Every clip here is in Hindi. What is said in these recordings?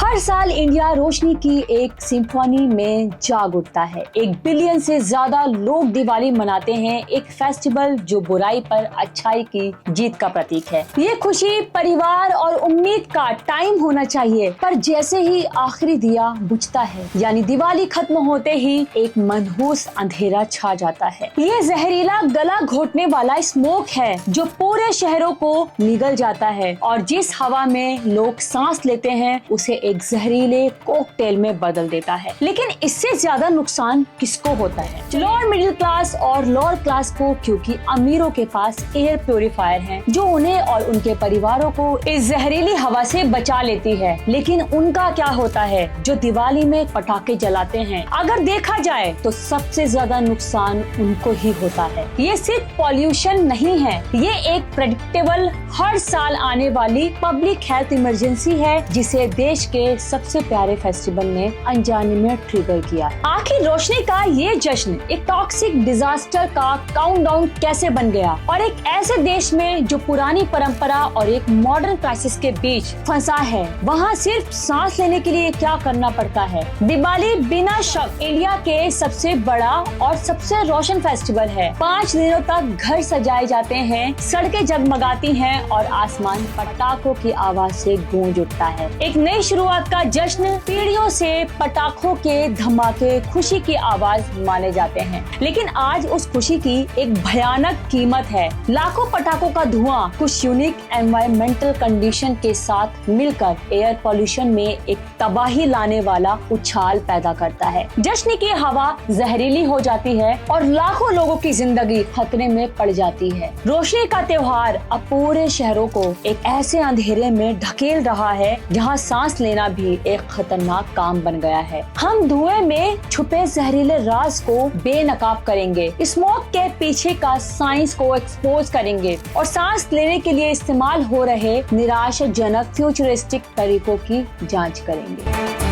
हर साल इंडिया रोशनी की एक सिम्फनी में जाग उठता है। 1 बिलियन से ज्यादा लोग दिवाली मनाते हैं, एक फेस्टिवल जो बुराई पर अच्छाई की जीत का प्रतीक है। ये खुशी, परिवार और उम्मीद का टाइम होना चाहिए, पर जैसे ही आखिरी दिया बुझता है, यानी दिवाली खत्म होते ही एक मनहूस अंधेरा छा जाता है। ये जहरीला गला घोटने वाला स्मोक है जो पूरे शहरों को निगल जाता है और जिस हवा में लोग सांस लेते हैं उसे एक जहरीले कॉकटेल में बदल देता है। लेकिन इससे ज्यादा नुकसान किसको होता है? लोअर मिडिल क्लास और लोअर क्लास को, क्योंकि अमीरों के पास एयर प्योरीफायर है जो उन्हें और उनके परिवारों को इस जहरीली हवा से बचा लेती है। लेकिन उनका क्या होता है जो दिवाली में पटाखे जलाते हैं? अगर देखा जाए तो सबसे ज्यादा नुकसान उनको ही होता है। ये सिर्फ पॉल्यूशन नहीं है, ये एक प्रेडिक्टेबल हर साल आने वाली पब्लिक हेल्थ इमरजेंसी है जिसे देश के सबसे प्यारे फेस्टिवल ने अनजाने में ट्रिगर किया। आखिर रोशनी का ये जश्न एक टॉक्सिक डिजास्टर का काउंटडाउन कैसे बन गया और एक ऐसे देश में जो पुरानी परंपरा और एक मॉडर्न क्राइसिस के बीच फंसा है, वहाँ सिर्फ सांस लेने के लिए क्या करना पड़ता है? दिवाली बिना शक इंडिया के सबसे बड़ा और सबसे रोशन फेस्टिवल है। 5 दिनों तक घर सजाए जाते हैं, सड़कें जगमगाती हैं और आसमान पटाखों की आवाज से गूंज उठता है। एक नई शुरुआत का जश्न। पीढ़ियों से पटाखों के धमाके खुशी की आवाज माने जाते हैं, लेकिन आज उस खुशी की एक भयानक कीमत है। लाखों पटाखों का धुआं कुछ यूनिक एनवायरमेंटल कंडीशन के साथ मिलकर एयर पोल्यूशन में एक तबाही लाने वाला उछाल पैदा करता है। जश्न की हवा जहरीली हो जाती है और लाखों लोगों की जिंदगी खतरे में पड़ जाती है। रोशनी का त्योहार अब पूरे शहरों को एक ऐसे अंधेरे में ढकेल रहा है जहाँ सांस लेना भी एक खतरनाक काम बन गया है। हम धुएं में छुपे जहरीले राज को बेनकाब करेंगे, स्मोक के पीछे का साइंस को एक्सपोज करेंगे और सांस लेने के लिए इस्तेमाल हो रहे निराशाजनक फ्यूचरिस्टिक तरीकों की जांच करेंगे।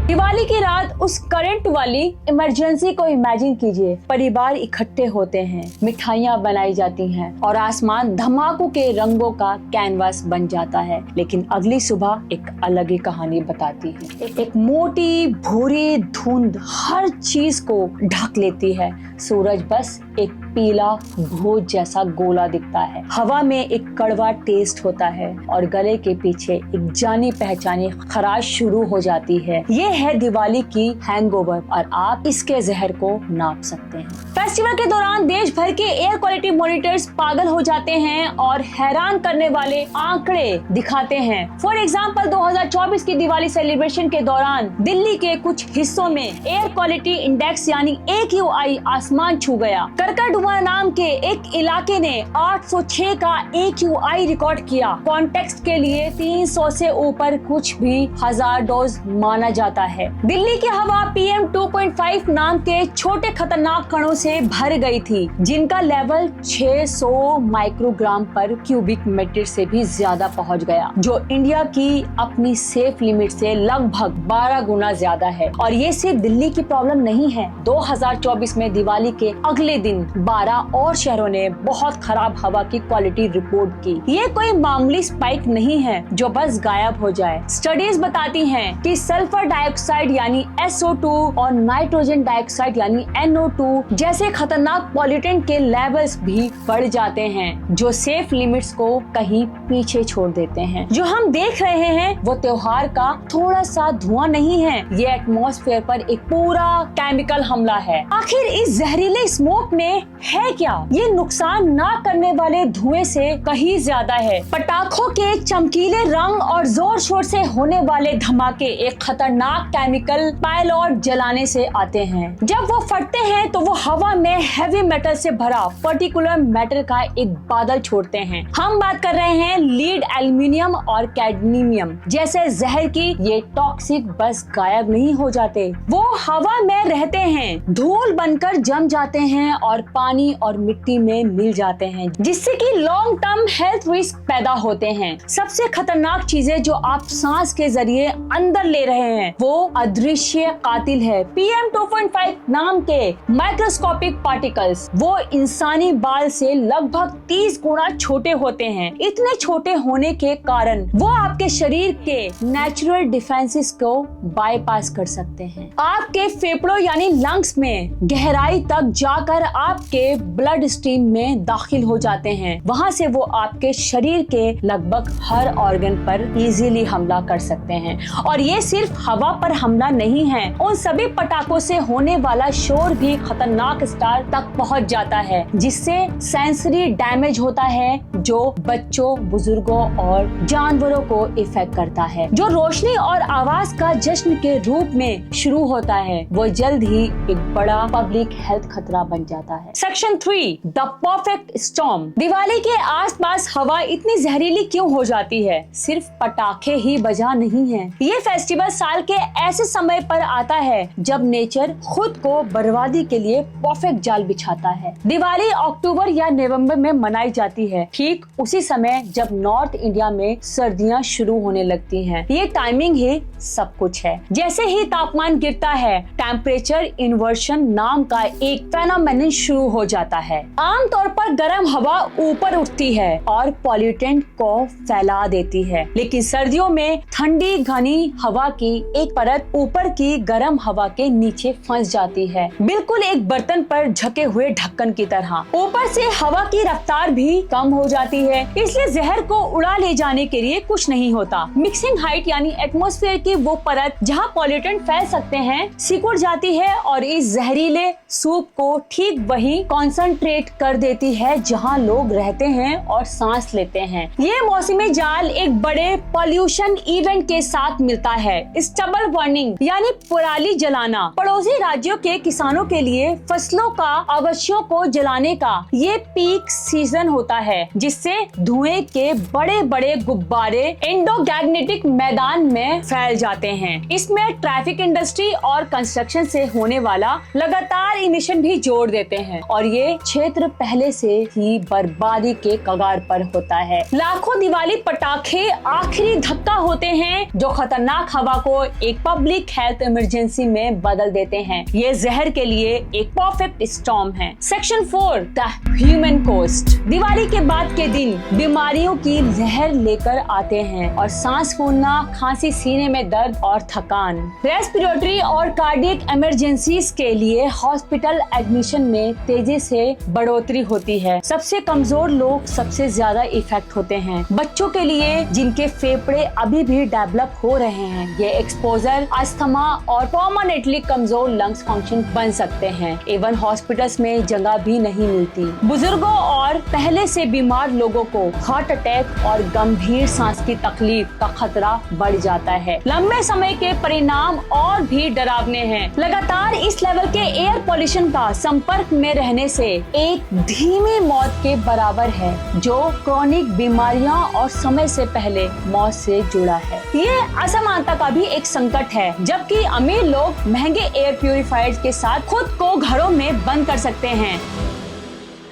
दिवाली की रात उस करंट वाली इमरजेंसी को इमेजिन कीजिए। परिवार इकट्ठे होते हैं, मिठाइयाँ बनाई जाती हैं और आसमान धमाकों के रंगों का कैनवास बन जाता है। लेकिन अगली सुबह एक अलग ही कहानी बताती है। एक मोटी भूरी धुंध हर चीज को ढक लेती है। सूरज बस एक पीला भूत जैसा गोला दिखता है। हवा में एक कड़वा टेस्ट होता है और गले के पीछे एक जानी पहचानी खराश शुरू हो जाती है। ये है दिवाली की हैंगओवर और आप इसके जहर को नाप सकते हैं। फेस्टिवल के दौरान देश भर के एयर क्वालिटी मॉनिटर्स पागल हो जाते हैं और हैरान करने वाले आंकड़े दिखाते हैं। फॉर एग्जाम्पल 2024 की दिवाली सेलिब्रेशन के दौरान दिल्ली के कुछ हिस्सों में एयर क्वालिटी इंडेक्स यानी AQI आसमान छू गया। करकरडुमा नाम के एक इलाके ने 806 का AQI रिकॉर्ड किया। कॉन्टेक्स्ट के लिए 300 से ऊपर कुछ भी 1000 डोज माना जाता है। दिल्ली की हवा PM 2.5 नाम के छोटे खतरनाक कणों से भर गई थी, जिनका लेवल 600 माइक्रोग्राम पर क्यूबिक मीटर से भी ज्यादा पहुंच गया, जो इंडिया की अपनी सेफ लिमिट से लगभग 12 गुना ज्यादा है। और ये सिर्फ दिल्ली की प्रॉब्लम नहीं है। 2024 में दिवाली के अगले दिन 12 और शहरों ने बहुत खराब हवा की क्वालिटी रिपोर्ट की। ये कोई मामूली स्पाइक नहीं है जो बस गायब हो जाए। स्टडीज बताती हैं कि सल्फर डाइऑक्साइड यानी SO2 और नाइट्रोजन डाइऑक्साइड यानी NO2 जैसे खतरनाक पॉल्यूटेंट के लेवल्स भी बढ़ जाते हैं, जो सेफ लिमिट्स को कहीं पीछे छोड़ देते हैं। जो हम देख रहे हैं वो त्योहार का थोड़ा सा धुआं नहीं है, ये एटमॉस्फेयर पर एक पूरा केमिकल हमला है। आखिर इस जहरीले स्मोक में है क्या? ये नुकसान ना करने वाले धुएं से कहीं ज्यादा है। पटाखों के चमकीले रंग और जोर शोर से होने वाले धमाके एक खतरनाक केमिकल पायलॉट जलाने से आते हैं। जब वो फटते हैं तो वो हवा में हैवी मेटल से भरा पर्टिकुलर मेटल का एक बादल छोड़ते हैं। हम बात कर रहे हैं लीड, एल्यूमिनियम और कैडमियम जैसे जहर की। ये टॉक्सिक बस गायब नहीं हो जाते, वो हवा में रहते हैं, धूल बनकर जम जाते हैं और पानी पानी और मिट्टी में मिल जाते हैं, जिससे कि लॉन्ग टर्म हेल्थ रिस्क पैदा होते हैं। सबसे खतरनाक चीजें जो आप सांस के जरिए अंदर ले रहे हैं वो अदृश्य कातिल है। PM2.5 नाम के माइक्रोस्कोपिक पार्टिकल्स वो इंसानी बाल से लगभग 30 गुना छोटे होते हैं। इतने छोटे होने के कारण वो आपके शरीर के नेचुरल डिफेंसेस को बाईपास कर सकते हैं। आपके फेफड़ों यानी लंग्स में गहराई तक जाकर आपके ब्लड स्ट्रीम में दाखिल हो जाते हैं। वहां से वो आपके शरीर के लगभग हर ऑर्गन पर इजीली हमला कर सकते हैं। और ये सिर्फ हवा पर हमला नहीं है, उन सभी पटाखों से होने वाला शोर भी खतरनाक स्तर तक पहुंच जाता है, जिससे सेंसरी डैमेज होता है जो बच्चों, बुजुर्गों और जानवरों को इफेक्ट करता है। जो रोशनी और आवाज का जश्न के रूप में शुरू होता है वो जल्द ही एक बड़ा पब्लिक हेल्थ खतरा बन जाता है। Section 3 the perfect storm. Diwali के आसपास हवा इतनी जहरीली क्यों हो जाती है? सिर्फ पटाखे ही वजह नहीं है। ये फेस्टिवल साल के ऐसे समय पर आता है जब नेचर खुद को बर्बादी के लिए परफेक्ट जाल बिछाता है। दिवाली अक्टूबर या नवंबर में मनाई जाती है, ठीक उसी समय जब नॉर्थ इंडिया में सर्दियां शुरू होने लगती हैं। ये टाइमिंग ही सब कुछ है। जैसे ही तापमान गिरता है, टेम्परेचर इन्वर्शन नाम का एक फेनोमेनन शुरू हो जाता है। आमतौर पर गर्म हवा ऊपर उठती है और पॉल्यूटेंट को फैला देती है, लेकिन सर्दियों में ठंडी घनी हवा की एक परत ऊपर की गर्म हवा के नीचे फंस जाती है, बिल्कुल एक बर्तन पर झके हुए ढक्कन की तरह। ऊपर से हवा की रफ्तार भी कम हो जाती है, इसलिए जहर को उड़ा ले जाने के लिए कुछ नहीं होता। मिक्सिंग हाइट यानी एटमॉस्फेयर की वो परत जहां पॉल्यूटेंट फैल सकते हैं सिकुड़ जाती है और इस जहरीले सूप को ठीक वही कॉन्सेंट्रेट कर देती है जहां लोग रहते हैं और सांस लेते हैं। ये मौसमी जाल एक बड़े पॉल्यूशन इवेंट के साथ मिलता है, स्टबल बर्निंग यानी पराली जलाना। पड़ोसी राज्यों के किसानों के लिए फसलों का अवशेषों को जलाने का ये पीक सीजन होता है, जिससे धुएं के बड़े बड़े गुब्बारे एंडोगैग्नेटिक मैदान में फैल जाते हैं। इसमें ट्रैफिक इंडस्ट्री और कंस्ट्रक्शन से होने वाला लगातार इमिशन भी जोड़ देते हैं और ये क्षेत्र पहले से ही बर्बादी के कगार पर होता है। लाखों दिवाली पटाखे आखिरी धक्का होते हैं जो खतरनाक हवा को एक पब्लिक हेल्थ इमरजेंसी में बदल देते हैं। ये जहर के लिए एक परफेक्ट स्टॉर्म है। Section 4 the human cost. Diwali के बाद के दिन बीमारियों की लहर लेकर आते हैं और सांस फूलना, खांसी, सीने में दर्द और थकान। रेस्पिरेटरी और कार्डियक इमरजेंसीज के लिए हॉस्पिटल एडमिशन में तेजी से बढ़ोतरी होती है। सबसे कमजोर लोग सबसे ज्यादा इफेक्ट होते हैं। बच्चों के लिए जिनके फेफड़े अभी भी डेवलप हो रहे हैं, ये एक्सपोजर अस्थमा और परमानेंटली कमजोर लंग्स फंक्शन बन सकते हैं। इवन हॉस्पिटल्स में जगह भी नहीं मिलती। बुजुर्गों और पहले से बीमार लोगों को हार्ट अटैक और गंभीर सांस की तकलीफ का खतरा बढ़ जाता है। लंबे समय के परिणाम और भी डरावने हैं। लगातार इस लेवल के एयर पोल्यूशन का संपर्क में रहने से एक धीमी मौत के बराबर है, जो क्रोनिक बीमारियां और समय से पहले मौत से जुड़ा है। ये असमानता का भी एक संकट है। जबकि अमीर लोग महंगे एयर प्यूरिफायर्स के साथ खुद को घरों में बंद कर सकते हैं,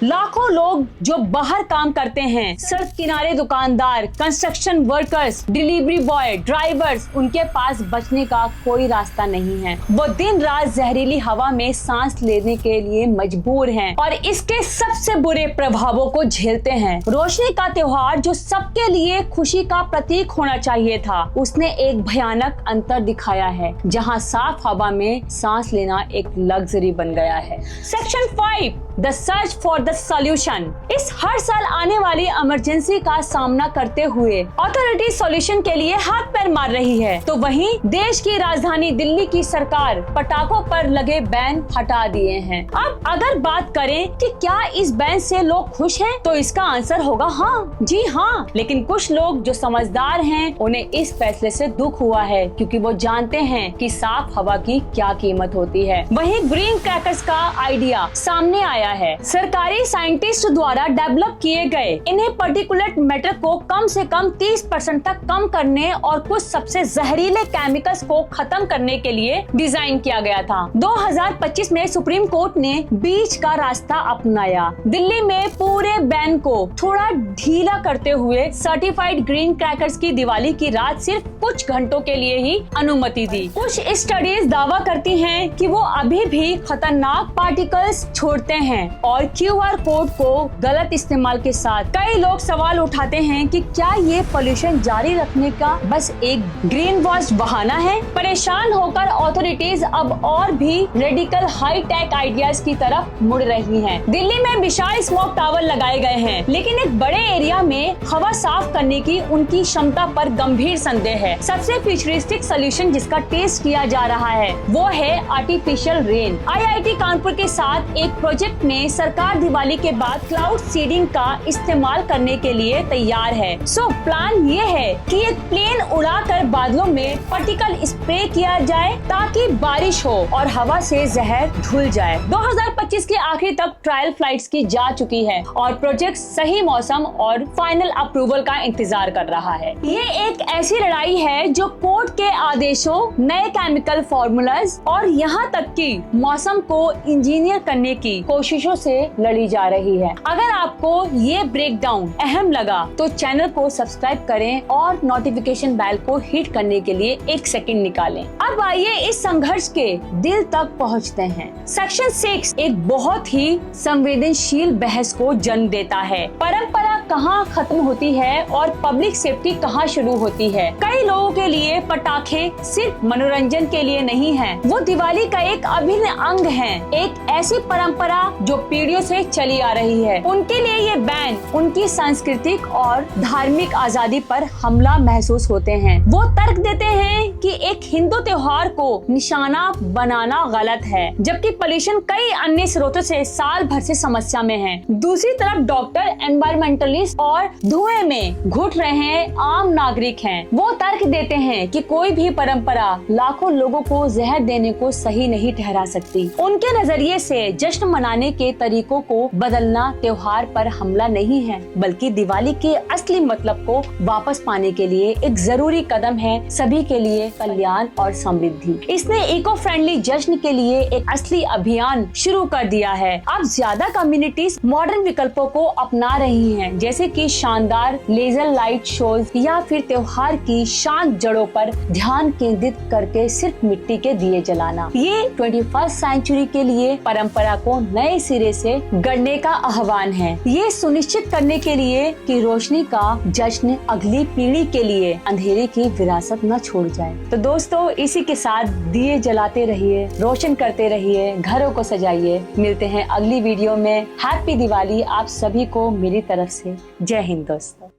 लाखों लोग जो बाहर काम करते हैं, सड़क किनारे दुकानदार, construction workers, delivery boy, drivers, उनके पास बचने का कोई रास्ता नहीं है। वो दिन रात जहरीली हवा में सांस लेने के लिए मजबूर हैं और इसके सबसे बुरे प्रभावों को झेलते हैं। रोशनी का त्योहार जो सबके लिए खुशी का प्रतीक होना चाहिए था, उसने एक भयानक अंतर दिखाया है, जहां साफ हवा में सांस लेना एक लग्जरी बन गया है। Section 5 the search for the solution. इस हर साल आने वाली इमरजेंसी का सामना करते हुए अथॉरिटी सॉल्यूशन के लिए हाथ पैर मार रही है, तो वहीं देश की राजधानी दिल्ली की सरकार पटाखों पर लगे बैन हटा दिए हैं। अब अगर बात करें कि क्या इस बैन से लोग खुश हैं, तो इसका आंसर होगा हाँ, जी हाँ। लेकिन कुछ लोग जो समझदार हैं, उन्हें इस फैसले से दुख हुआ है, क्योंकि वो जानते हैं कि साफ हवा की क्या कीमत होती है। वहीं ग्रीन क्रैकर्स का आइडिया सामने आया गया है। सरकारी साइंटिस्ट द्वारा डेवलप किए गए इन्हें पार्टिकुलेट मैटर को कम से कम 30% तक कम करने और कुछ सबसे जहरीले केमिकल्स को खत्म करने के लिए डिजाइन किया गया था। 2025 में सुप्रीम कोर्ट ने बीच का रास्ता अपनाया। दिल्ली में पूरे बैन को थोड़ा ढीला करते हुए सर्टिफाइड ग्रीन क्रैकर्स की दिवाली की रात सिर्फ कुछ घंटों के लिए ही अनुमति दी। कुछ स्टडीज दावा करती हैं कि वो अभी भी खतरनाक पार्टिकल्स छोड़ते हैं और QR कोड को गलत इस्तेमाल के साथ कई लोग सवाल उठाते हैं कि क्या ये पोल्यूशन जारी रखने का बस एक ग्रीन वॉश बहाना है। परेशान होकर अथॉरिटीज अब और भी रेडिकल हाई टेक आइडियाज की तरफ मुड़ रही हैं। दिल्ली में विशाल स्मोक टावर लगाए गए हैं, लेकिन एक बड़े एरिया में हवा साफ करने की उनकी क्षमता पर गंभीर संदेह है। सबसे फ्यूचरिस्टिक सोल्यूशन जिसका टेस्ट किया जा रहा है वो है आर्टिफिशियल रेन। IIT कानपुर के साथ एक प्रोजेक्ट में सरकार दिवाली के बाद क्लाउड सीडिंग का इस्तेमाल करने के लिए तैयार है। प्लान ये है कि एक प्लेन उड़ाकर बादलों में पार्टिकल स्प्रे किया जाए ताकि बारिश हो और हवा से जहर धुल जाए। 2025 के आखिरी तक ट्रायल फ्लाइट्स की जा चुकी है और प्रोजेक्ट सही मौसम और फाइनल अप्रूवल का इंतजार कर रहा है। ये एक ऐसी लड़ाई है जो कोर्ट के आदेशों, नए केमिकल फॉर्मूलाज और यहाँ तक कि मौसम को इंजीनियर करने की कोशिशों से लड़ी जा रही है। अगर आपको ये ब्रेकडाउन अहम लगा तो चैनल को सब्सक्राइब करें और नोटिफिकेशन बेल को हिट करने के लिए 1 सेकंड निकालें। अब आइए इस संघर्ष के दिल तक पहुंचते हैं। सेक्शन 6 एक बहुत ही संवेदनशील बहस को जन्म देता है। परंपरा कहाँ खत्म होती है और पब्लिक सेफ्टी कहाँ शुरू होती है। कई लोगों के लिए पटाखे सिर्फ मनोरंजन के लिए नहीं हैं, वो दिवाली का एक अभिन्न अंग है, एक ऐसी परंपरा जो पीढ़ियों से चली आ रही है। उनके लिए ये बैन उनकी सांस्कृतिक और धार्मिक आजादी पर हमला महसूस होते हैं। वो तर्क देते हैं कि एक हिंदू त्योहार को निशाना बनाना गलत है, जबकि पोल्यूशन कई अन्य स्रोतों से साल भर से समस्या में है। दूसरी तरफ डॉक्टर, एनवायरमेंटलिस्ट और धुएं में घुट रहे आम नागरिक हैं। वो तर्क देते हैं कि कोई भी परंपरा लाखों लोगों को जहर देने को सही नहीं ठहरा सकती। उनके नजरिए से जश्न मनाने के तरीकों को बदलना त्योहार पर हमला नहीं है, बल्कि दिवाली के असली मतलब को वापस पाने के लिए एक जरूरी कदम है सभी के लिए कल्याण और समृद्धि। इसने इको फ्रेंडली जश्न के लिए एक असली अभियान शुरू कर दिया है। अब ज्यादा कम्युनिटीज मॉडर्न विकल्पों को अपना रही हैं, जैसे कि शानदार लेजर लाइट शोज या फिर त्योहार की शांत जड़ों पर ध्यान केंद्रित करके सिर्फ मिट्टी के दिए जलाना। ये 21st सेंचुरी के लिए परंपरा को नए सिरे से गढ़ने का आह्वान है। ये सुनिश्चित करने के लिए कि रोशनी का जश्न अगली पीढ़ी के लिए अंधेरे की विरासत न छोड़ जाए। तो दोस्तों, इसी के साथ दिए जलाते रहिए, रोशन करते रहिए, घरों को सजाइए। मिलते हैं अगली वीडियो में। हैप्पी दिवाली आप सभी को मेरी तरफ से। जय हिंद दोस्तों।